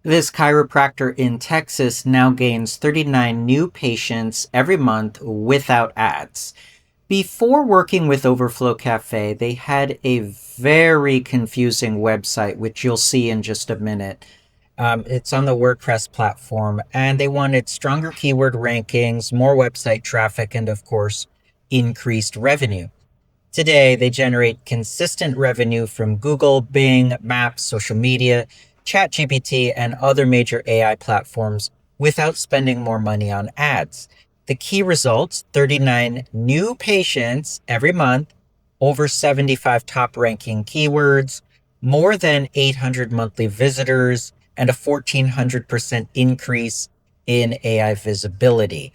This chiropractor in Texas now gains 39 new patients every month without ads. Before working with Overflow Cafe, they had a very confusing website, which you'll see in just a minute. It's on the WordPress platform, and they wanted stronger keyword rankings, more website traffic, and of course, increased revenue. Today, they generate consistent revenue from Google, Bing, Maps, social media, ChatGPT, and other major AI platforms without spending more money on ads. The key results: 39 new patients every month, over 75 top ranking keywords, more than 800 monthly visitors, and a 1400% increase in AI visibility.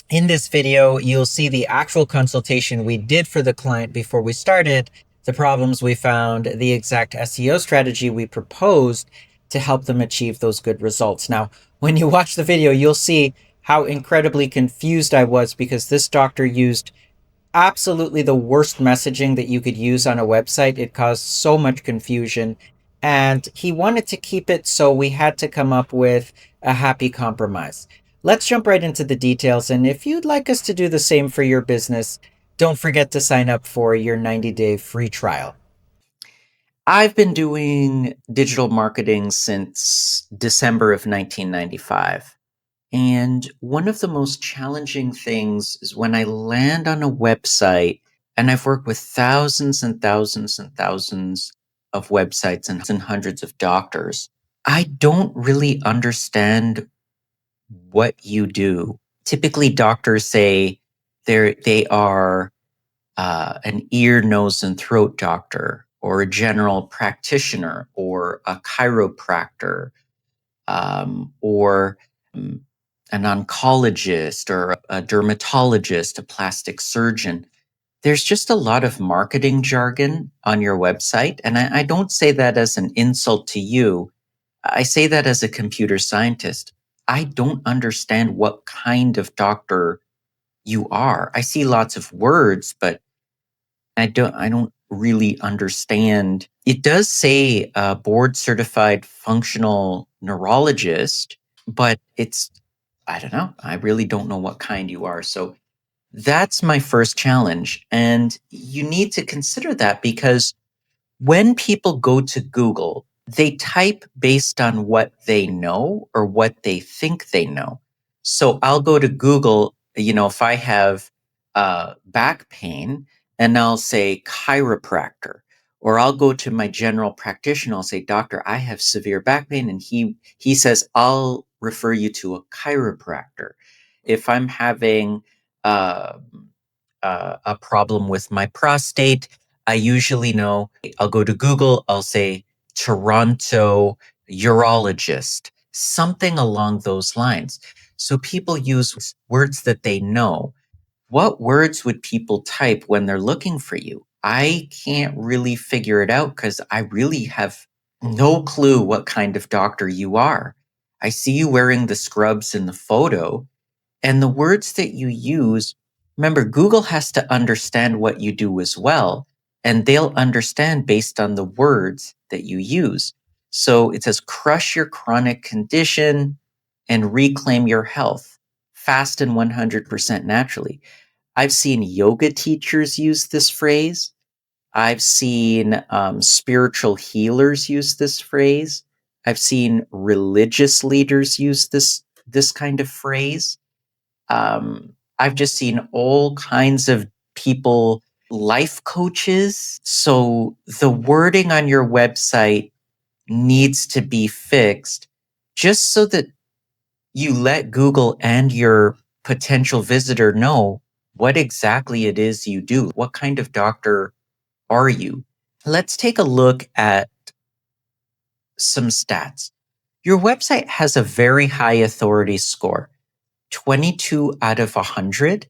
In this video, you'll see the actual consultation we did for the client before we started, the problems we found, the exact SEO strategy we proposed to help them achieve those good results. Now, when you watch the video, you'll see how incredibly confused I was because this doctor used absolutely the worst messaging that you could use on a website. It caused so much confusion, and he wanted to keep it, so we had to come up with a happy compromise. Let's jump right into the details, and if you'd like us to do the same for your business, don't forget to sign up for your 90-day free trial. I've been doing digital marketing since December of 1995. And one of the most challenging things is when I land on a website, and I've worked with thousands and thousands and thousands of websites and hundreds of doctors. I don't really understand what you do. Typically, doctors say they are an ear, nose, and throat doctor, or a general practitioner, or a chiropractor, or an oncologist, or a dermatologist, a plastic surgeon. There's just a lot of marketing jargon on your website. And I don't say that as an insult to you. I say that as a computer scientist. I don't understand what kind of doctor you are. I see lots of words, but I don't really understand. It does say board certified functional neurologist, but I don't know. I really don't know what kind you are. So that's my first challenge. And you need to consider that because when people go to Google, they type based on what they know or what they think they know. So I'll go to Google, if I have back pain, and I'll say chiropractor. Or I'll go to my general practitioner, I'll say, Doctor, I have severe back pain. And he says, I'll refer you to a chiropractor. If I'm having uh, a problem with my prostate, I usually know I'll go to Google, I'll say Toronto urologist, something along those lines. So people use words that they know. What words would people type when they're looking for you? I can't really figure it out because I really have no clue what kind of doctor you are. I see you wearing the scrubs in the photo, and the words that you use, remember, Google has to understand what you do as well, and they'll understand based on the words that you use. So it says, crush your chronic condition and reclaim your health fast and 100% naturally. I've seen yoga teachers use this phrase. I've seen spiritual healers use this phrase. I've seen religious leaders use this kind of phrase. I've just seen all kinds of people, life coaches. So the wording on your website needs to be fixed just so that you let Google and your potential visitor know what exactly it is you do. What kind of doctor are you? Let's take a look at some stats. Your website has a very high authority score, 22 out of 100.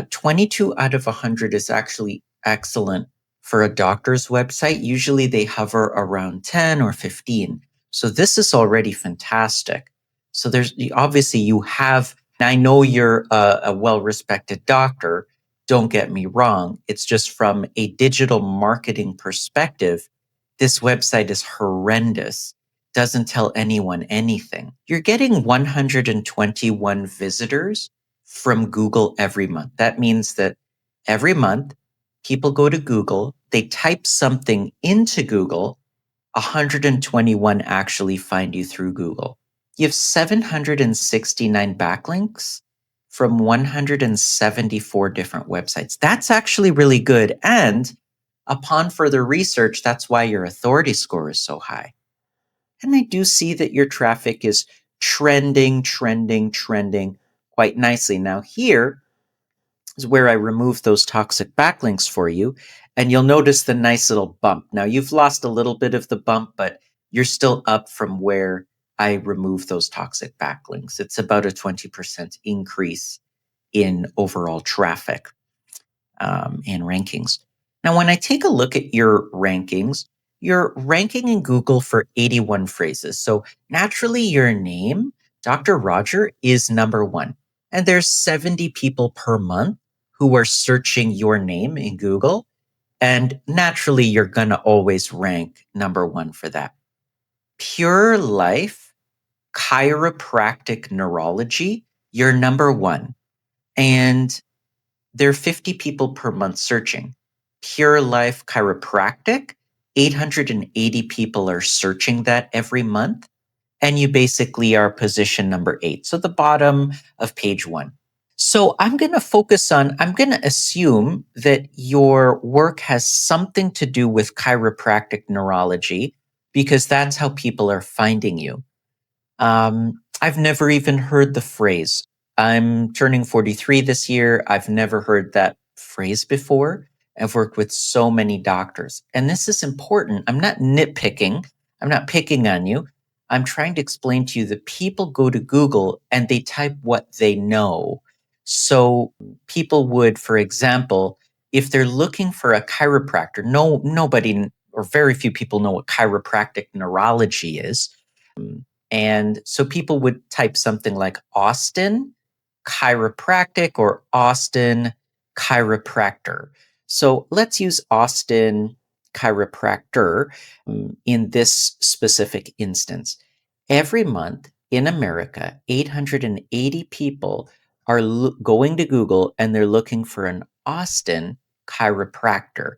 22 out of 100 is actually excellent for a doctor's website. Usually they hover around 10 or 15. So this is already fantastic. So there's obviously you have, I know you're a well-respected doctor. Don't get me wrong. It's just from a digital marketing perspective, this website is horrendous. doesn't tell anyone anything. You're getting 121 visitors from Google every month. That means that every month, people go to Google, they type something into Google, 121 actually find you through Google. You have 769 backlinks from 174 different websites. That's actually really good. And upon further research, that's why your authority score is so high. And I do see that your traffic is trending quite nicely. Now, here is where I remove those toxic backlinks for you. And you'll notice the nice little bump. Now, you've lost a little bit of the bump, but you're still up from where I remove those toxic backlinks. It's about a 20% increase in overall traffic and rankings. Now, when I take a look at your rankings, you're ranking in Google for 81 phrases. So naturally, your name, Dr. Roger, is number one. And there's 70 people per month who are searching your name in Google. And naturally, you're going to always rank number one for that. Pure Life Chiropractic Neurology, you're number one. And there are 50 people per month searching. Pure Life Chiropractic, 880 people are searching that every month. And you basically are position number 8. So the bottom of page 1. So I'm going to assume that your work has something to do with chiropractic neurology because that's how people are finding you. I've never even heard the phrase. I'm turning 43 this year. I've never heard that phrase before. I've worked with so many doctors. And this is important. I'm not nitpicking. I'm not picking on you. I'm trying to explain to you that people go to Google and they type what they know. So people would, for example, if they're looking for a chiropractor, nobody or very few people know what chiropractic neurology is. And so people would type something like Austin chiropractic or Austin chiropractor. So let's use Austin chiropractor in this specific instance. Every month in America, 880 people are going to Google and they're looking for an Austin chiropractor.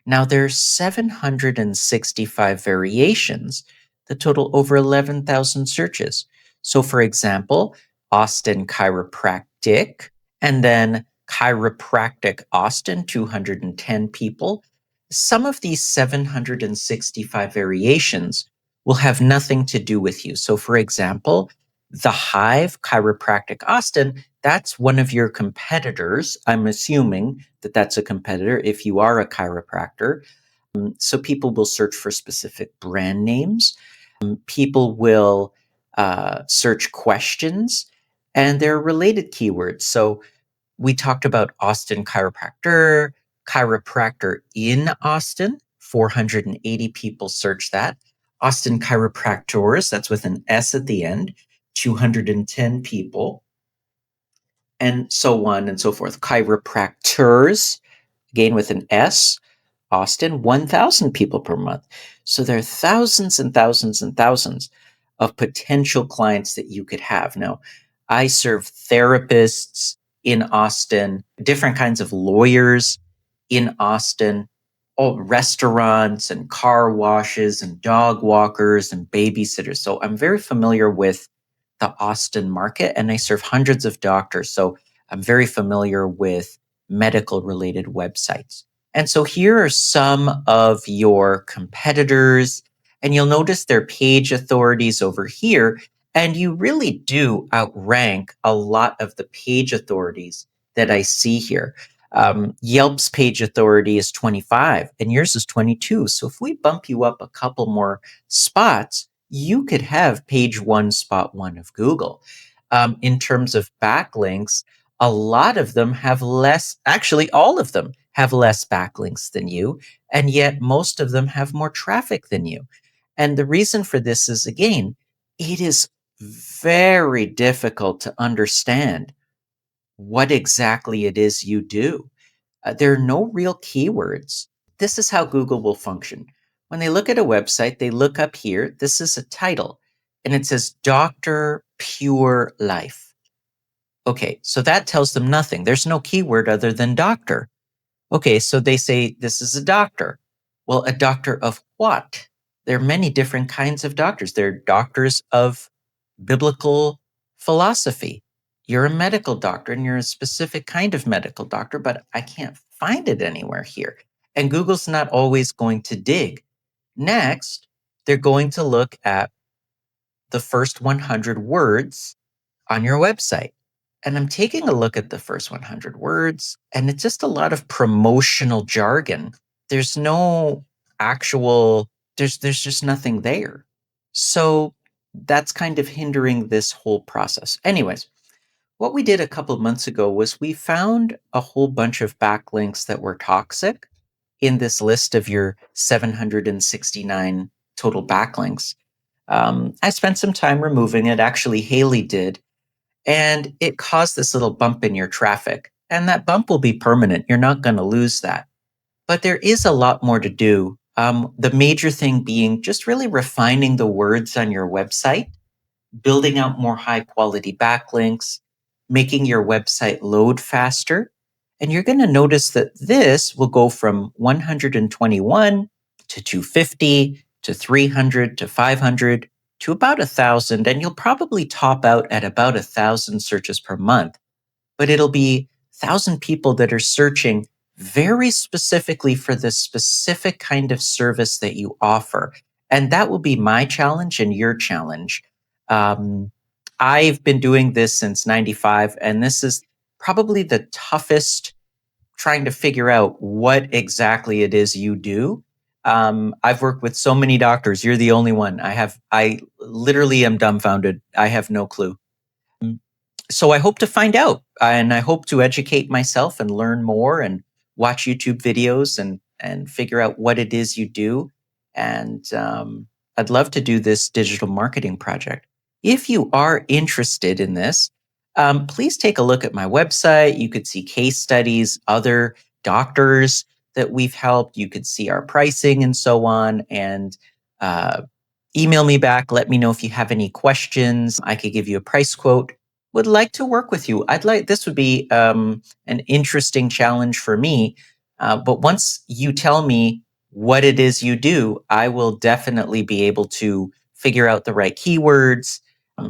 Now, there's 765 variations that total over 11,000 searches. So, for example, Austin Chiropractic, and then Chiropractic Austin, 210 people. Some of these 765 variations will have nothing to do with you. So, for example, the Hive Chiropractic Austin, that's one of your competitors. I'm assuming that that's a competitor if you are a chiropractor. So, people will search for specific brand names. People will search questions and they're related keywords. So we talked about Austin chiropractor, chiropractor in Austin, 480 people search that. Austin chiropractors, that's with an S at the end, 210 people, and so on and so forth. Chiropractors, again with an S, Austin, 1,000 people per month. So there are thousands and thousands and thousands of potential clients that you could have. Now, I serve therapists in Austin, different kinds of lawyers in Austin, all restaurants and car washes and dog walkers and babysitters. So I'm very familiar with the Austin market and I serve hundreds of doctors. So I'm very familiar with medical related websites. And so here are some of your competitors, and you'll notice their page authorities over here. And you really do outrank a lot of the page authorities that I see here. Yelp's page authority is 25 and yours is 22. So if we bump you up a couple more spots, you could have page one, spot one of Google. In terms of backlinks, a lot of them have less, actually, all of them have less backlinks than you, and yet most of them have more traffic than you. And the reason for this is, again, it is very difficult to understand what exactly it is you do. There are no real keywords. This is how Google will function. When they look at a website, they look up here. This is a title, and it says Doctor Pure Life. Okay, so that tells them nothing. There's no keyword other than doctor. Okay, so they say this is a doctor. Well, a doctor of what? There are many different kinds of doctors. There are doctors of biblical philosophy. You're a medical doctor and you're a specific kind of medical doctor, but I can't find it anywhere here. And Google's not always going to dig. Next, they're going to look at the first 100 words on your website. And I'm taking a look at the first 100 words, and it's just a lot of promotional jargon. There's no actual, there's just nothing there. So that's kind of hindering this whole process. Anyways, what we did a couple of months ago was we found a whole bunch of backlinks that were toxic in this list of your 769 total backlinks. I spent some time removing it. Actually, Haley did. And it caused this little bump in your traffic. And that bump will be permanent. You're not going to lose that. But there is a lot more to do. The major thing being just really refining the words on your website, building out more high quality backlinks, making your website load faster. And you're going to notice that this will go from 121 to 250 to 300 to 500 to about 1,000. And you'll probably top out at about 1,000 searches per month. But it'll be 1,000 people that are searching very specifically for the specific kind of service that you offer. And that will be my challenge and your challenge. I've been doing this since 95, and this is probably the toughest trying to figure out what exactly it is you do. I've worked with so many doctors. You're the only one. I literally am dumbfounded. I have no clue. So I hope to find out, and I hope to educate myself and learn more and watch YouTube videos and figure out what it is you do. And I'd love to do this digital marketing project. If you are interested in this, please take a look at my website. You could see case studies, other doctors that we've helped. You could see our pricing and so on. And email me back. Let me know if you have any questions. I could give you a price quote. Would like to work with you. This would be an interesting challenge for me. But once you tell me what it is you do, I will definitely be able to figure out the right keywords,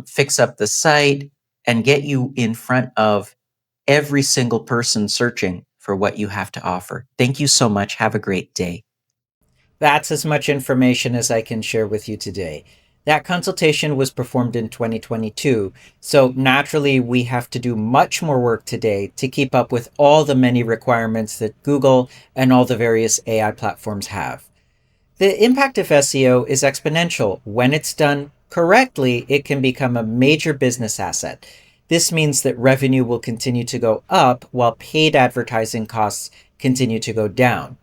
fix up the site, and get you in front of every single person searching for what you have to offer. Thank you so much. Have a great day. That's as much information as I can share with you today. That consultation was performed in 2022, so naturally we have to do much more work today to keep up with all the many requirements that Google and all the various AI platforms have. The impact of SEO is exponential. When it's done correctly, it can become a major business asset. This means that revenue will continue to go up while paid advertising costs continue to go down.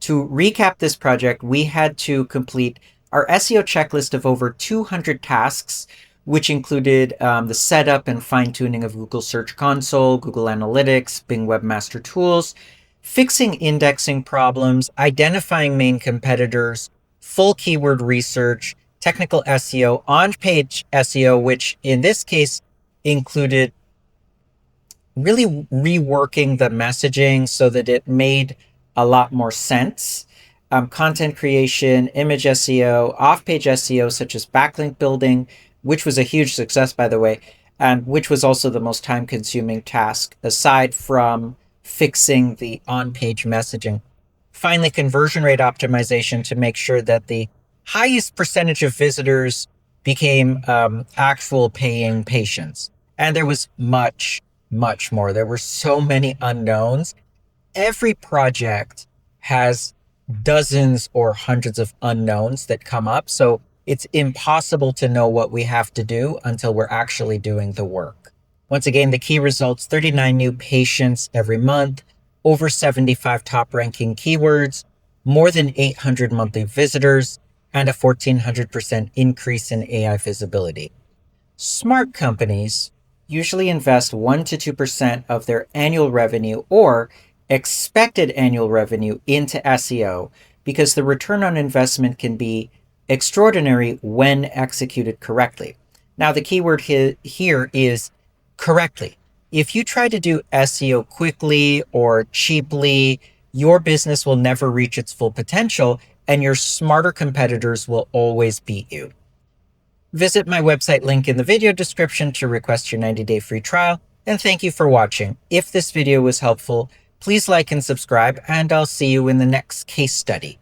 To recap this project, we had to complete our SEO checklist of over 200 tasks, which included the setup and fine-tuning of Google Search Console, Google Analytics, Bing Webmaster Tools, fixing indexing problems, identifying main competitors, full keyword research, technical SEO, on-page SEO, which in this case included really reworking the messaging so that it made a lot more sense. Content creation, image SEO, off-page SEO, such as backlink building, which was a huge success, by the way, and which was also the most time-consuming task, aside from fixing the on-page messaging. Finally, conversion rate optimization to make sure that the highest percentage of visitors became actual paying patients. And there was much, much more. There were so many unknowns. Every project has dozens or hundreds of unknowns that come up. So it's impossible to know what we have to do until we're actually doing the work. Once again, the key results: 39 new patients every month, over 75 top ranking keywords, more than 800 monthly visitors, and a 1,400% increase in AI visibility. Smart companies usually invest 1 to 2% of their annual revenue or expected annual revenue into SEO because the return on investment can be extraordinary when executed correctly. Now, the keyword here is correctly. If you try to do SEO quickly or cheaply, your business will never reach its full potential, and your smarter competitors will always beat you. Visit my website link in the video description to request your 90-day free trial, and thank you for watching. If this video was helpful, please like and subscribe, and I'll see you in the next case study.